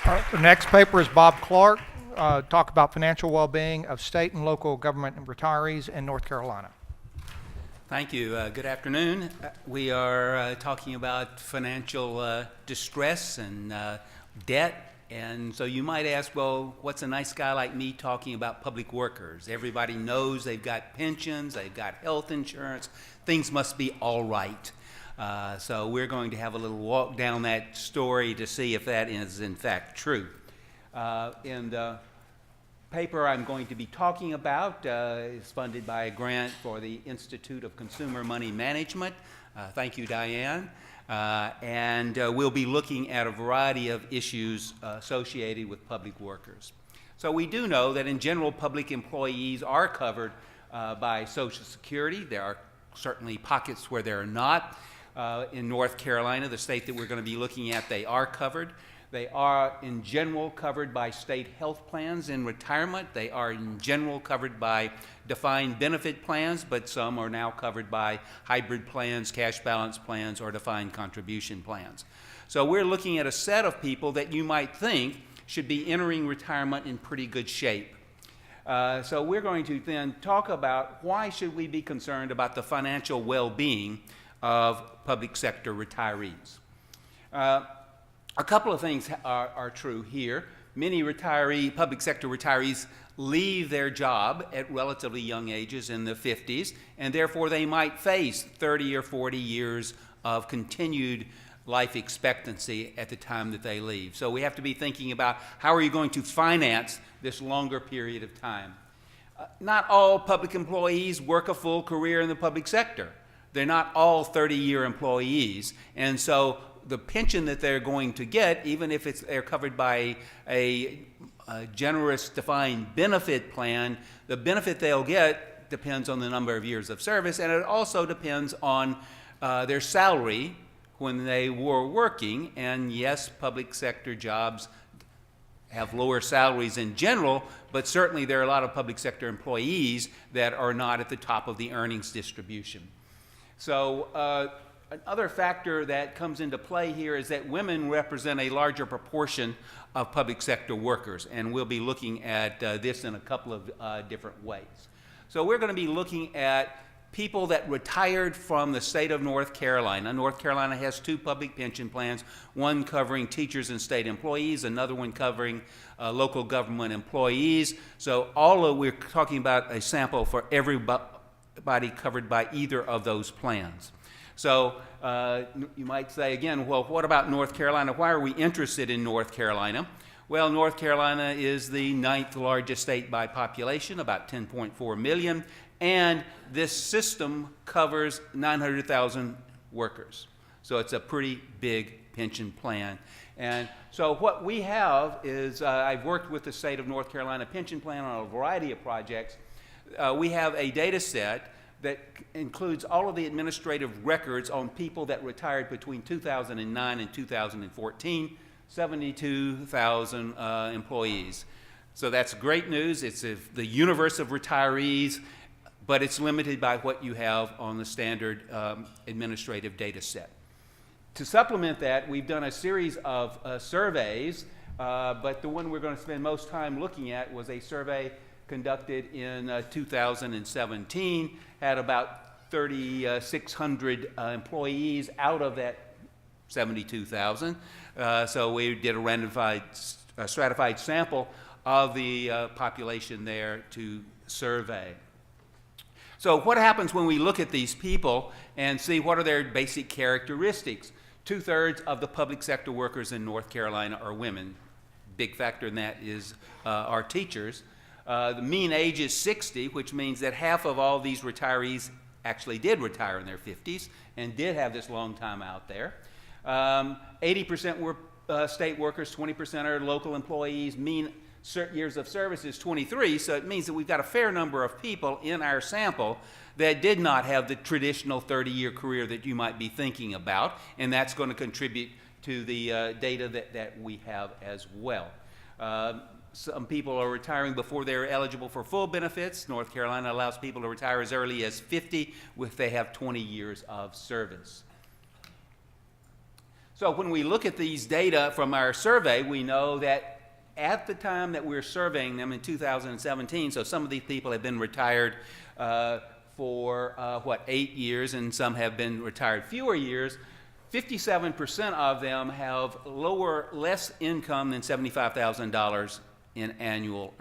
The next paper is Bob Clark, talk about financial well-being of state and local government and retirees in North Carolina. Thank you. Good afternoon. We are talking about financial distress and debt. And so you might ask, well, what's a nice guy like me talking about public workers? Everybody knows they've got pensions, they've got health insurance, things must be all right. So we're going to have a little walk down that story to see if that is in fact true. In the paper I'm going to be talking about is funded by a grant for the Institute of Consumer Money Management. Thank you, Diane. And we'll be looking at a variety of issues associated with public workers. So we do know that in general, public employees are covered by Social Security. There are certainly pockets where they're not. In North Carolina, the state that we're going to be looking at, they are covered. They are in general covered by state health plans in retirement. They are in general covered by defined benefit plans, but some are now covered by hybrid plans, cash balance plans, or defined contribution plans. So we're looking at a set of people that you might think should be entering retirement in pretty good shape. So we're going to then talk about why should we be concerned about the financial well-being of public sector retirees. A couple of things are true here. Many public sector retirees leave their job at relatively young ages in the 50s, and therefore they might face 30 or 40 years of continued life expectancy at the time that they leave. So we have to be thinking about how are you going to finance this longer period of time. Not all public employees work a full career in the public sector. They're not all 30-year employees, and so the pension that they're going to get, even if they're covered by a generous defined benefit plan, the benefit they'll get depends on the number of years of service, and it also depends on their salary when they were working. And yes, public sector jobs have lower salaries in general, but certainly there are a lot of public sector employees that are not at the top of the earnings distribution. So another factor that comes into play here is that women represent a larger proportion of public sector workers, and we'll be looking at this in a couple of different ways. So we're going to be looking at people that retired from the state of North Carolina. North Carolina has two public pension plans, one covering teachers and state employees, another one covering local government employees. So we're talking about a sample for everybody covered by either of those plans. So you might say again, well, what about North Carolina? Why are we interested in North Carolina? Well, North Carolina is the 9th largest state by population, about 10.4 million, and this system covers 900,000 workers. So it's a pretty big pension plan. And so what we have is, I've worked with the state of North Carolina pension plan on a variety of projects. We have a data set that includes all of the administrative records on people that retired between 2009 and 2014, 72,000 employees. So that's great news. It's the universe of retirees, but it's limited by what you have on the standard administrative data set. To supplement that, we've done a series of surveys, but the one we're going to spend most time looking at was a survey conducted in 2017, had about 3,600 employees out of that 72,000. So we did a randomized, stratified sample of the population there to survey. So what happens when we look at these people and see what are their basic characteristics? 2/3 of the public sector workers in North Carolina are women. Big factor in that is our teachers. The mean age is 60, which means that half of all these retirees actually did retire in their 50s and did have this long time out there. 80% were state workers, 20% are local employees. Mean years of service is 23, so it means that we've got a fair number of people in our sample that did not have the traditional 30-year career that you might be thinking about, and that's going to contribute to the data that we have as well. Some people are retiring before they're eligible for full benefits. North Carolina allows people to retire as early as 50 if they have 20 years of service. So when we look at these data from our survey, we know that at the time that we're surveying them in 2017, so some of these people have been retired for 8 years, and some have been retired fewer years. 57% of them have less income than $75,000 in annual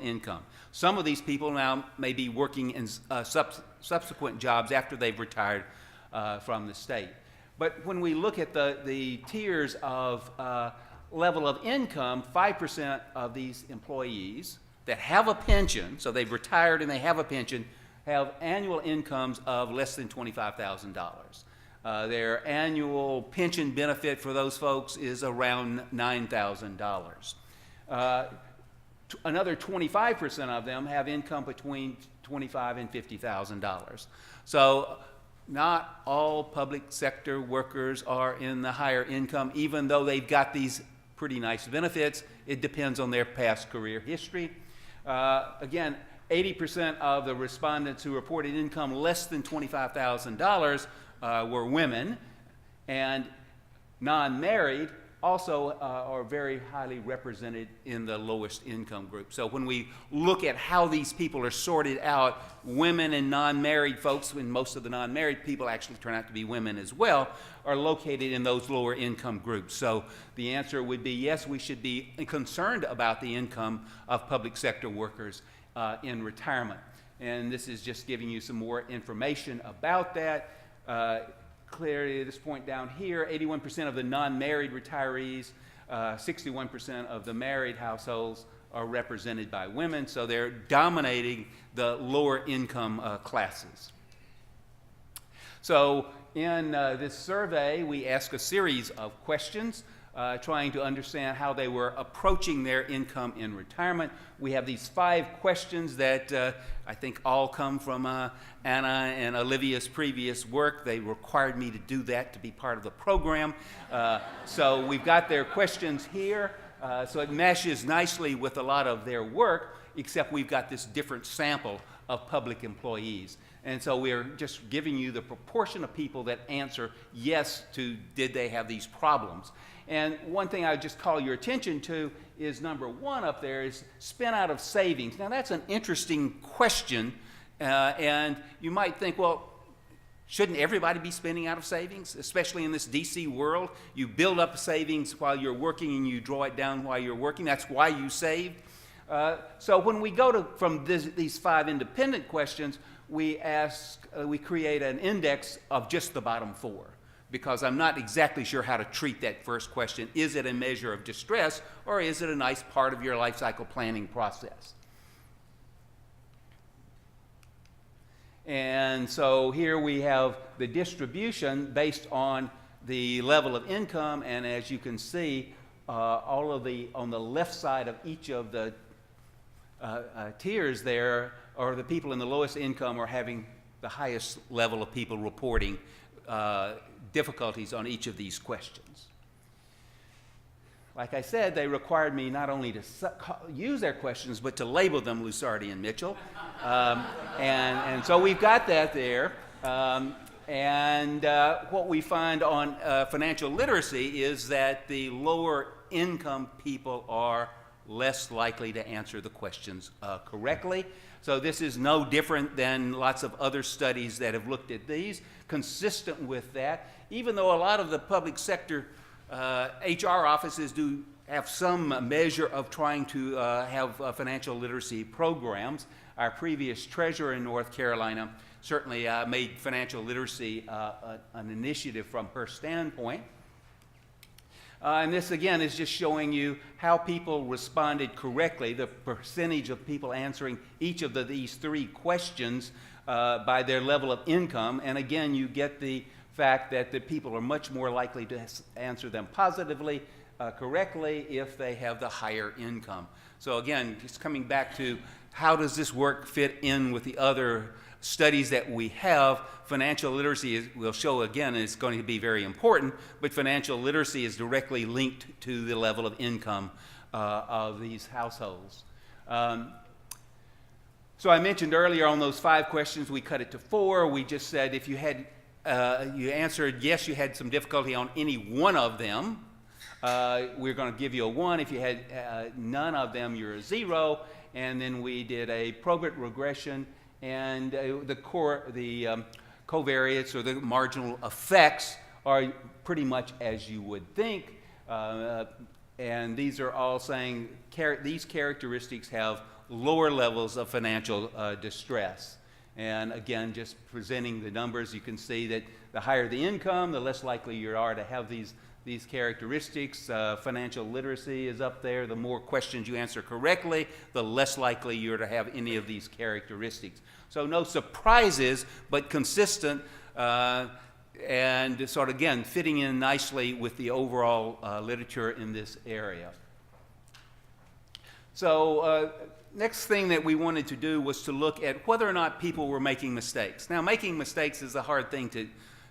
income. Some of these people now may be working in subsequent jobs after they've retired from the state. But when we look at the tiers of level of income, 5% of these employees that have a pension, so they've retired and they have a pension, have annual incomes of less than $25,000. Their annual pension benefit for those folks is around $9,000. Another 25% of them have income between $25,000 and $50,000. So not all public sector workers are in the higher income, even though they've got these pretty nice benefits. It depends on their past career history. Again, 80% of the respondents who reported income less than $25,000 were women, and non-married also are very highly represented in the lowest income group. So when we look at how these people are sorted out, women and non-married folks, and most of the non-married people actually turn out to be women as well, are located in those lower income groups. So the answer would be yes, we should be concerned about the income of public sector workers in retirement. And this is just giving you some more information about that. Clearly, at this point down here, 81% of the non-married retirees, 61% of the married households are represented by women, so they're dominating the lower income classes. So in this survey, we asked a series of questions trying to understand how they were approaching their income in retirement. We have these 5 questions that I think all come from Anna and Olivia's previous work. They required me to do that to be part of the program. So we've got their questions here. So it meshes nicely with a lot of their work, except we've got this different sample of public employees. And so we're just giving you the proportion of people that answer yes to did they have these problems. And one thing I would just call your attention to is number 1 up there is spent out of savings. Now that's an interesting question, and you might think, well, shouldn't everybody be spending out of savings, especially in this DC world? You build up savings while you're working and you draw it down while you're working. That's why you saved. So when we go from these 5 independent questions, we create an index of just the bottom 4, because I'm not exactly sure how to treat that first question. Is it a measure of distress, or is it a nice part of your life cycle planning process? And so here we have the distribution based on the level of income, and as you can see, all of on the left side of each of the tiers there, or the people in the lowest income are having the highest level of people reporting difficulties on each of these questions. Like I said, they required me not only to use their questions, but to label them Lusardi and Mitchell. And so we've got that there. And what we find on financial literacy is that the lower income people are less likely to answer the questions correctly. So this is no different than lots of other studies that have looked at these. Consistent with that, even though a lot of the public sector HR offices do have some measure of trying to have financial literacy programs, our previous treasurer in North Carolina certainly made financial literacy an initiative from her standpoint. And this, again, is just showing you how people responded correctly, the percentage of people answering each of these 3 questions by their level of income. And again, you get the fact that the people are much more likely to answer them positively, correctly, if they have the higher income. So again, just coming back to how does this work fit in with the other studies that we have. Financial literacy will show again it's going to be very important, but financial literacy is directly linked to the level of income of these households. So I mentioned earlier on those 5 questions, we cut it to 4. We just said if you had you answered yes, you had some difficulty on any one of them. We're going to give you a 1. If you had none of them, you're a 0. And then we did a probate regression, and the covariates or the marginal effects are pretty much as you would think. And these are all saying these characteristics have lower levels of financial distress. And again, just presenting the numbers, you can see that the higher the income, the less likely you are to have these characteristics. Financial literacy is up there. The more questions you answer correctly, the less likely you're to have any of these characteristics. So no surprises, but consistent and sort of, again, fitting in nicely with the overall literature in this area. So next thing that we wanted to do was to look at whether or not people were making mistakes. Now, making mistakes is a hard thing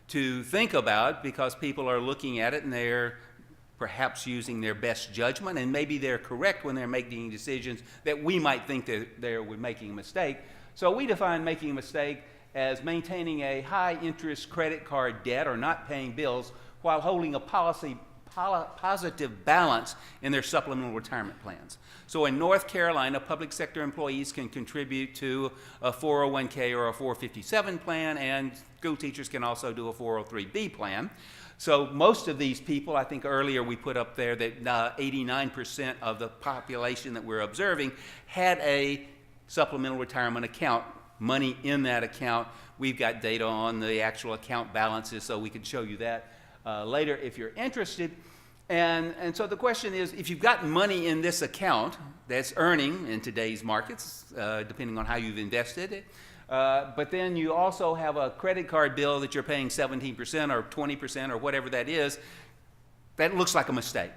to think about because people are looking at it and they're perhaps using their best judgment, and maybe they're correct when they're making decisions that we might think that they're making a mistake. So we define making a mistake as maintaining a high-interest credit card debt or not paying bills while holding a positive balance in their supplemental retirement plans. So in North Carolina, public sector employees can contribute to a 401k or a 457 plan, and school teachers can also do a 403b plan. So most of these people, I think earlier we put up there that 89% of the population that we're observing had a supplemental retirement account, money in that account. We've got data on the actual account balances, so we can show you that later if you're interested. And so the question is, if you've got money in this account that's earning in today's markets, depending on how you've invested it, but then you also have a credit card bill that you're paying 17% or 20% or whatever that is, that looks like a mistake.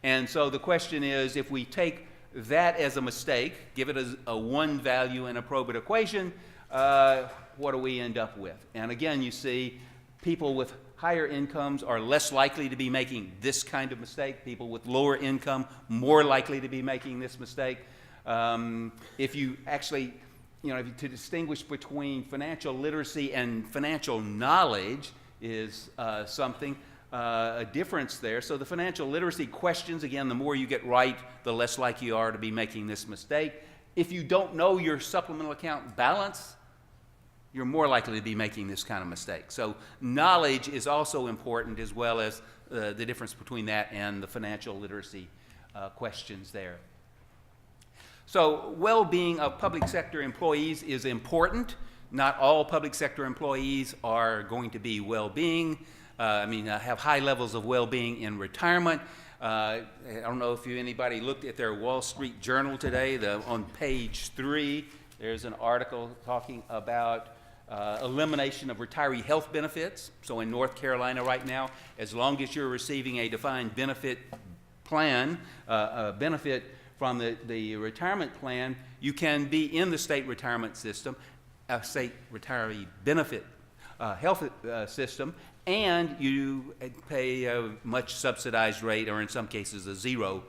And so the question is, if we take that as a mistake, give it a 1 value in a probate equation, what do we end up with? And again, you see people with higher incomes are less likely to be making this kind of mistake. People with lower income, more likely to be making this mistake. If you actually, to distinguish between financial literacy and financial knowledge is something, a difference there. So the financial literacy questions, again, the more you get right, the less likely you are to be making this mistake. If you don't know your supplemental account balance, you're more likely to be making this kind of mistake. So knowledge is also important, as well as the difference between that and the financial literacy questions there. So well-being of public sector employees is important. Not all public sector employees are going to be well-being. Have high levels of well-being in retirement. I don't know if anybody looked at their Wall Street Journal today. On page 3, there's an article talking about elimination of retiree health benefits. So in North Carolina right now, as long as you're receiving a defined benefit plan, benefit from the retirement plan, you can be in the state retirement system, state retiree benefit health system, and you pay a much subsidized rate, or in some cases a 0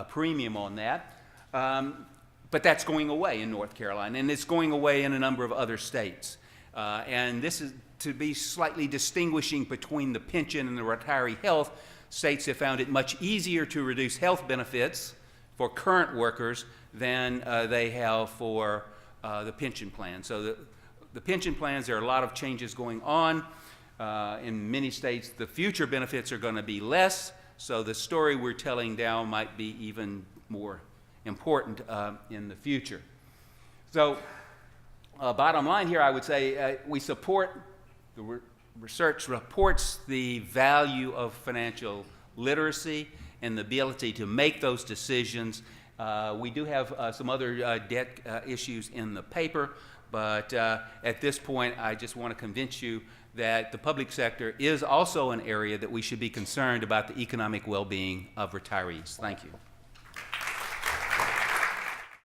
premium on that. But that's going away in North Carolina, and it's going away in a number of other states. And this is to be slightly distinguishing between the pension and the retiree health. States have found it much easier to reduce health benefits for current workers than they have for the pension plan. So the pension plans, there are a lot of changes going on. In many states, the future benefits are going to be less, so the story we're telling now might be even more important in the future. So bottom line here, I would say we support, the research reports the value of financial literacy and the ability to make those decisions. We do have some other debt issues in the paper, but at this point, I just want to convince you that the public sector is also an area that we should be concerned about the economic well-being of retirees. Thank you.